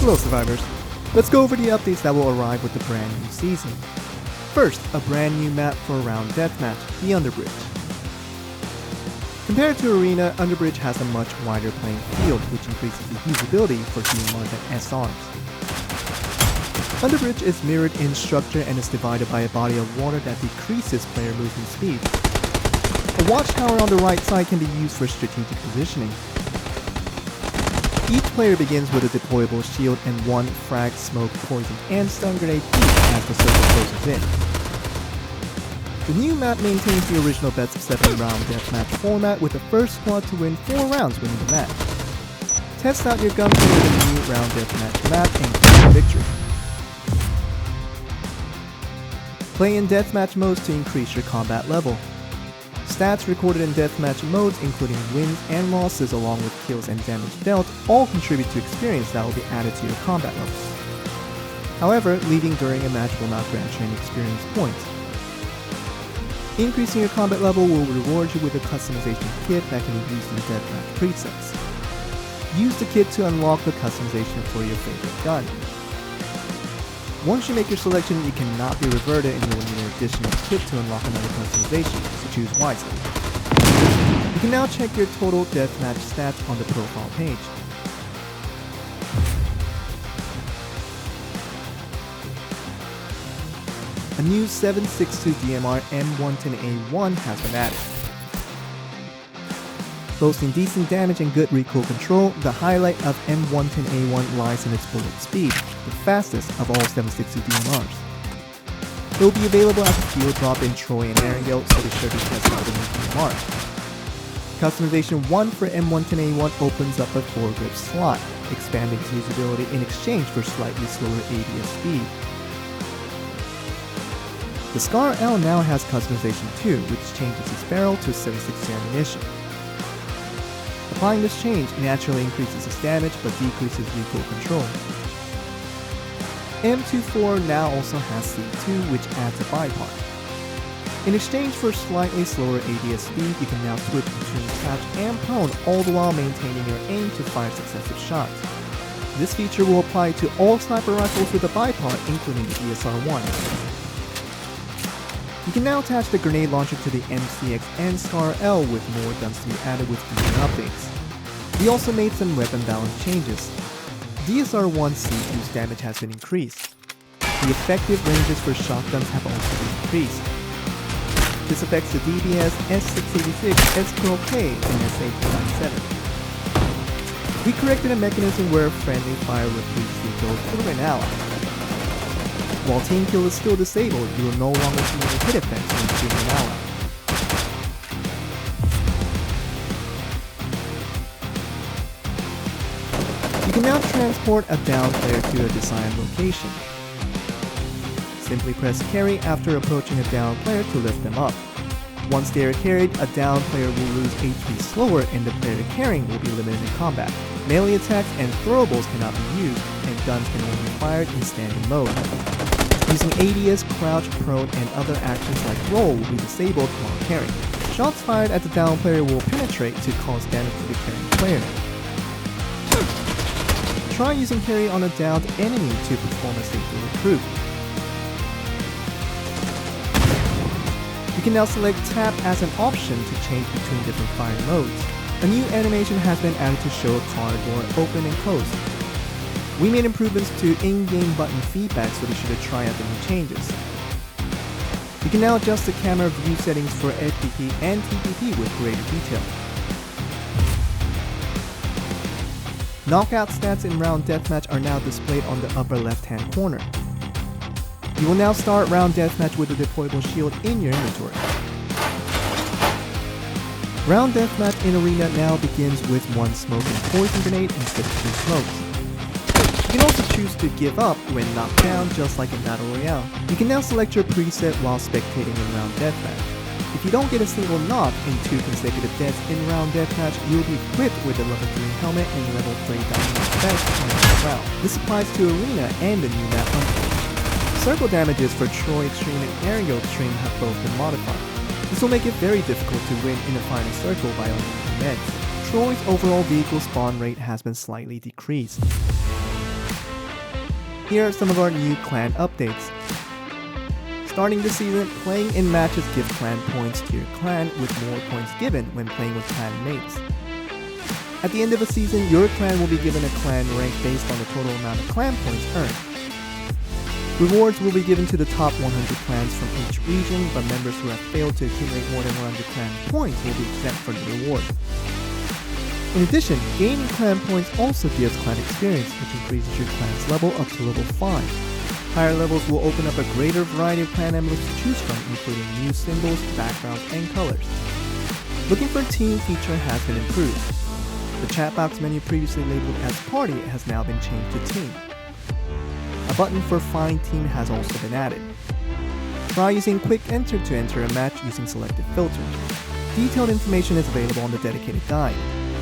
Hello survivors, let's go over the updates that will arrive with the brand new season. First, a brand new map for Round Deathmatch, the Underbridge. Compared to Arena, Underbridge has a much wider playing field, which increases the usability for DMRs and SRs. Underbridge is mirrored in structure and is divided by a body of water that decreases player movement speed. A watchtower on the right side can be used for strategic positioning. Each player begins with a deployable shield and one frag, smoke, poison, and stun grenade each as the circle closes in. The new map maintains the original best of 7 round deathmatch format with the first squad to win 4 rounds winning the match. Test out your gunplay with the new round deathmatch map and claim victory. Play in deathmatch modes to increase your combat level. Stats recorded in deathmatch modes including wins and losses along with kills and damage dealt all contribute to experience that will be added to your combat levels. However, leading during a match will not grant you any experience points. Increasing your combat level will reward you with a customization kit that can be used in deathmatch presets. Use the kit to unlock the customization for your favorite gun. Once you make your selection, you cannot be reverted and you will need an additional kit to unlock another customization, so choose wisely. You can now check your total deathmatch stats on the profile page. A new 7.62 DMR M110A1 has been added. Boasting decent damage and good recoil control, the highlight of M110A1 lies in its bullet speed, the fastest of all 7.62 DMRs. It will be available as a field drop in Troy and Erangel, so be sure to test out the new DMR. Customization 1 for M110A1 opens up a foregrip slot, expanding its usability in exchange for slightly slower ADS speed. The Scar L now has customization 2, which changes its barrel to 7.62 ammunition. Applying this change naturally increases its damage but decreases recoil control. M24 now also has C2, which adds a bipod. In exchange for slightly slower ADS speed, you can now switch between crouch and prone, all the while maintaining your aim to 5 successive shots. This feature will apply to all sniper rifles with a bipod, including the DSR-1. You can now attach the grenade launcher to the MCX and Scar L with more guns to be added with future updates. We also made some weapon balance changes. DSR-1C2's damage has been increased. The effective ranges for shotguns have also been increased. This affects the DBS, S686, S12K, and SA297. We corrected a mechanism where friendly fire would previously go through an ally. While team kill is still disabled, you will no longer see any hit effects when shooting an ally. You can now transport a down player to a desired location. Simply press carry after approaching a down player to lift them up. Once they are carried, a down player will lose HP slower and the player carrying will be limited in combat. Melee attacks and throwables cannot be used, and guns can only be fired in standing mode. Using ADS, crouch, prone, and other actions like roll will be disabled while carrying. Shots fired at the down player will penetrate to cause damage to the carrying player. Try using carry on a downed enemy to perform a safety recruit. You can now select tap as an option to change between different fire modes. A new animation has been added to show a car door open and close. We made improvements to in-game button feedback, so be sure to try out the new changes. You can now adjust the camera view settings for FPP and TPP with greater detail. Knockout stats in Round Deathmatch are now displayed on the upper left-hand corner. You will now start Round Deathmatch with a deployable shield in your inventory. Round Deathmatch in Arena now begins with 1 smoke and poison grenade instead of 2 smokes. You can also choose to give up when knocked down, just like in Battle Royale. You can now select your preset while spectating in Round Deathmatch. If you don't get a single knock in 2 consecutive deaths in Round Deathmatch, you'll be equipped with a level 3 helmet and level 3 dynamic vest on the round. This applies to Arena and the new map update. Circle damages for Troy Extreme and Erangel Extreme have both been modified. This will make it very difficult to win in the final circle by only events. Troy's overall vehicle spawn rate has been slightly decreased. Here are some of our new clan updates. Starting this season, playing in matches give clan points to your clan with more points given when playing with clan mates. At the end of a season, your clan will be given a clan rank based on the total amount of clan points earned. Rewards will be given to the top 100 clans from each region, but members who have failed to accumulate more than 100 clan points will be exempt from the reward. In addition, gaining clan points also gives clan experience, which increases your clan's level up to level 5. Higher levels will open up a greater variety of clan emblems to choose from, including new symbols, backgrounds, and colors. Looking for team feature has been improved. The chat box menu previously labeled as Party has now been changed to Team. A button for Find Team has also been added. Try using Quick Enter to enter a match using selected filters. Detailed information is available on the dedicated guide.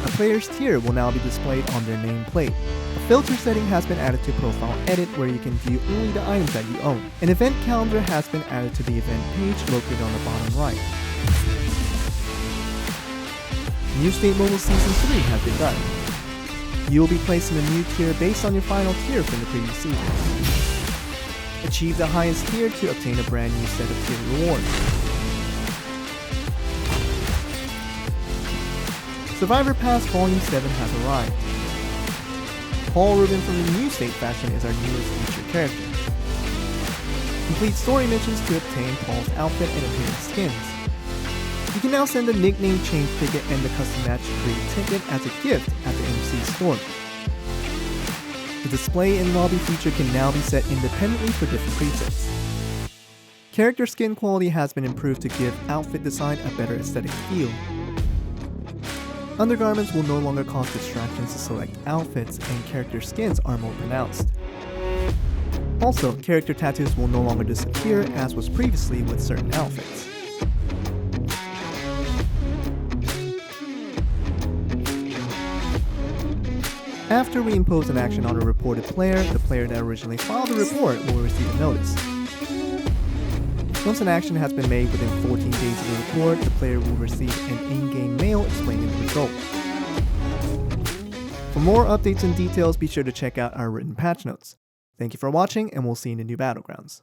A player's tier will now be displayed on their nameplate. A filter setting has been added to Profile Edit where you can view only the items that you own. An event calendar has been added to the event page located on the bottom right. New State Mobile Season 3 has begun. You will be placed in a new tier based on your final tier from the previous season. Achieve the highest tier to obtain a brand new set of tier rewards. Survivor Pass Volume 7 has arrived. Paul Rubin from the New State faction is our newest featured character. Complete story missions to obtain Paul's outfit and appearance skins. You can now send a nickname change ticket and the custom match create ticket as a gift at the MC store. The display in lobby feature can now be set independently for different presets. Character skin quality has been improved to give outfit design a better aesthetic feel. Undergarments will no longer cause distractions to select outfits, and character skins are more pronounced. Also, character tattoos will no longer disappear as was previously with certain outfits. After we impose an action on a reported player, the player that originally filed the report will receive a notice. Once an action has been made within 14 days of the report, the player will receive an in-game mail explaining the result. For more updates and details, be sure to check out our written patch notes. Thank you for watching, and we'll see you in the new Battlegrounds.